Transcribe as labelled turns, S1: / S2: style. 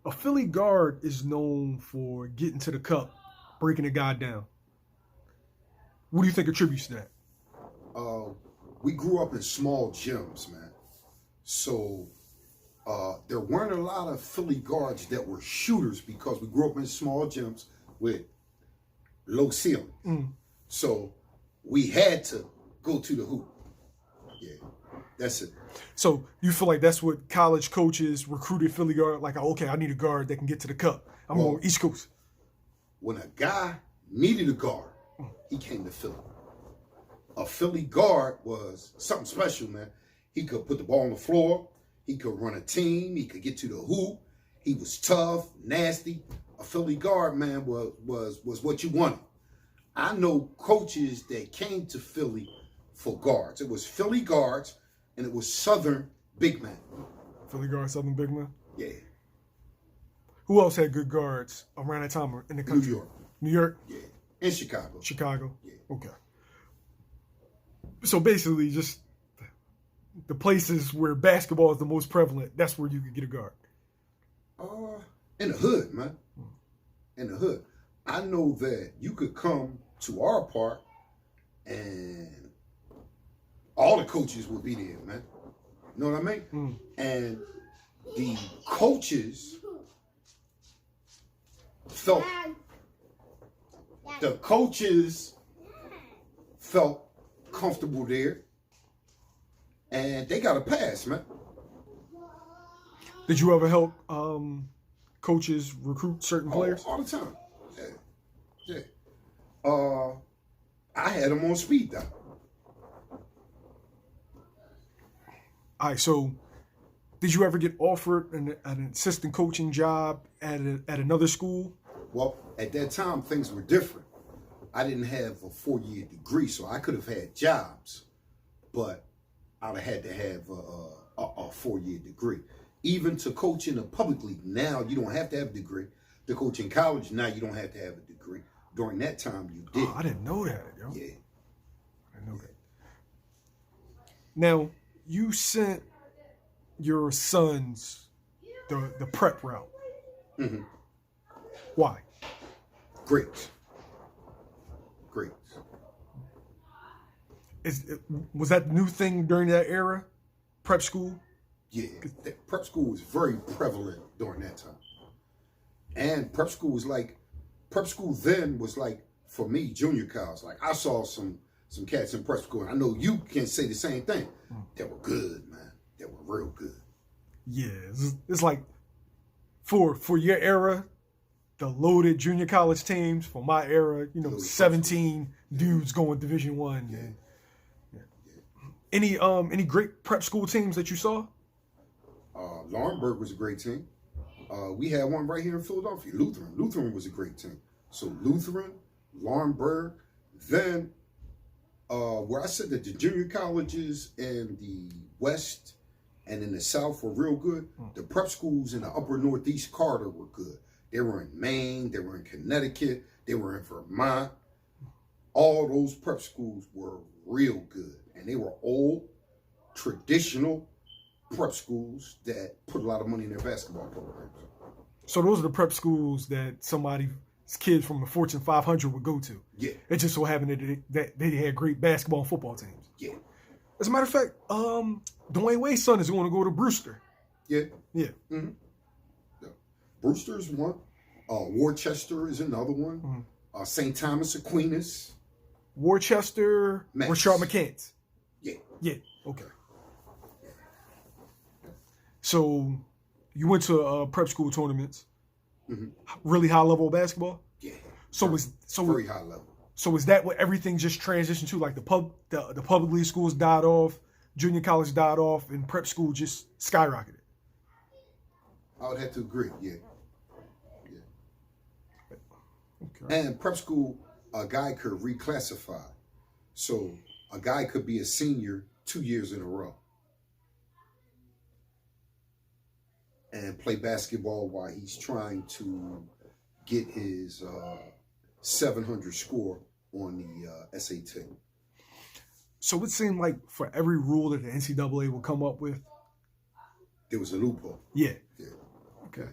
S1: A Philly guard is known for getting to the cup, breaking a guy down. What do you think attributes to that?
S2: We grew up in small gyms, man. So there weren't a lot of Philly guards that were shooters because we grew up in small gyms with low ceilings. So we had to go to the hoop. Yeah, that's it.
S1: So you feel like that's what college coaches recruited Philly guard, like, okay, I need a guard that can get to the cup. I'm on East Coast.
S2: When a guy needed a guard, he came to Philly. A Philly guard was something special, man. He could put the ball on the floor. He could run a team. He could get to the hoop. He was tough, nasty. A Philly guard, man, was what you wanted. I know coaches that came to Philly for guards. It was Philly guards, and it was Southern big man.
S1: Philly guard, Southern big man?
S2: Yeah.
S1: Who else had good guards around that time in the country?
S2: New York.
S1: New York?
S2: Yeah. In Chicago.
S1: Chicago?
S2: Yeah.
S1: Okay. So basically, just the places where basketball is the most prevalent, that's where you could get a guard.
S2: In the hood, man. In the hood. I know that you could come to our park and all the coaches would be there, man. You know what I mean? And the coaches felt comfortable there, and they got a pass, man.
S1: Did you ever help coaches recruit certain players?
S2: All the time. Yeah. I had them on speed dial.
S1: All right, so did you ever get offered an assistant coaching job at another school?
S2: Well, at that time, things were different. I didn't have a 4-year degree, so I could have had jobs, but I'd have had to have a 4-year degree. Even to coach in a public league, now you don't have to have a degree. To coach in college, now you don't have to have a degree. During that time, you did.
S1: Oh, I didn't know that, yo.
S2: Yeah.
S1: I didn't know that. Now, you sent your sons the prep route.
S2: Mm-hmm.
S1: Why?
S2: Great.
S1: Was that the new thing during that era? Prep school?
S2: Yeah, prep school was very prevalent during that time. And prep school then was like, for me, junior college. Like, I saw some cats in prep school, and I know you can say the same thing. They were good, man. They were real good.
S1: Yeah, it's like, for your era, the loaded junior college teams, for my era, 17 dudes going Division I.
S2: Yeah.
S1: Any great prep school teams that you saw?
S2: Laurinburg was a great team. We had one right here in Philadelphia, Lutheran. Lutheran was a great team. So Lutheran, Laurinburg, then where I said that the junior colleges in the West and in the South were real good, the prep schools in the upper Northeast corridor were good. They were in Maine, they were in Connecticut, they were in Vermont. All those prep schools were real good. And they were old, traditional prep schools that put a lot of money in their basketball programs.
S1: So those are the prep schools that somebody's kids from the Fortune 500 would go to.
S2: Yeah.
S1: It just so happened that they had great basketball and football teams.
S2: Yeah.
S1: As a matter of fact, Dwayne Wade's son is going to go to Brewster.
S2: Yeah.
S1: Yeah.
S2: Mm-hmm. Yeah. Brewster's one. Worcester is another one. St. Thomas Aquinas.
S1: Worcester, Rashard McCants.
S2: Yeah.
S1: Yeah. Okay. So you went to prep school tournaments. Really high level basketball.
S2: Yeah.
S1: Very
S2: high level.
S1: So is that what everything just transitioned to? Like the public league schools died off, junior college died off, and prep school just skyrocketed?
S2: I would have to agree. Yeah.
S1: Okay.
S2: And prep school, a guy could reclassify. So a guy could be a senior 2 years in a row and play basketball while he's trying to get his 700 score on the SAT.
S1: So it seemed like for every rule that the NCAA would come up with,
S2: there was a loophole.
S1: Yeah.
S2: Yeah.
S1: Okay.